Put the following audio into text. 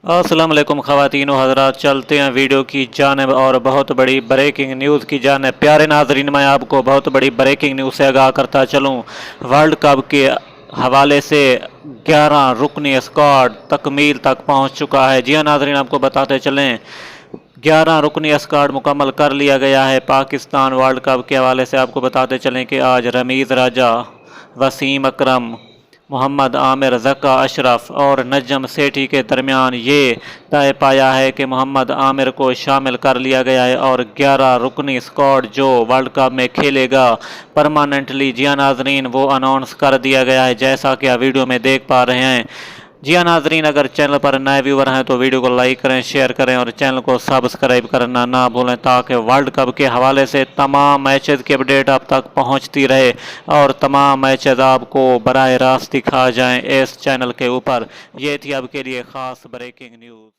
अस्सलाम वालेकुम ख़वातीन व हज़रात, चलते हैं वीडियो की जानिब और बहुत बड़ी ब्रेकिंग न्यूज़ की जानिब। प्यारे नाजरीन, मैं आपको बहुत बड़ी ब्रेकिंग न्यूज़ से आगाह करता चलूँ। वर्ल्ड कप के हवाले से 11 रुकनी स्क्वाड तकमील तक पहुँच चुका है। जी हाँ नाजरीन, आपको बताते चलें 11 रुकनी स्क्वाड मुकम्मल कर लिया गया है। पाकिस्तान वर्ल्ड कप के हवाले से आपको बताते चलें कि आज रमीज़ राजा, वसीम अकरम, मोहम्मद आमिर, ज़का अशरफ और नजम सेठी के दरमियान ये तय पाया है कि मोहम्मद आमिर को शामिल कर लिया गया है और 11 रुकनी स्क्वाड जो वर्ल्ड कप में खेलेगा परमानेंटली, जी हाँ नाजरीन, वो अनाउंस कर दिया गया है, जैसा कि आप वीडियो में देख पा रहे हैं। जी हाँ नाजरीन, अगर चैनल पर नए व्यूवर हैं तो वीडियो को लाइक करें, शेयर करें और चैनल को सब्सक्राइब करना ना भूलें, ताकि वर्ल्ड कप के हवाले से तमाम मैचेस की अपडेट आप तक पहुंचती रहे और तमाम मैचेस आपको बराह रास्त दिखा जाएं इस चैनल के ऊपर। ये थी आपके लिए ख़ास ब्रेकिंग न्यूज़।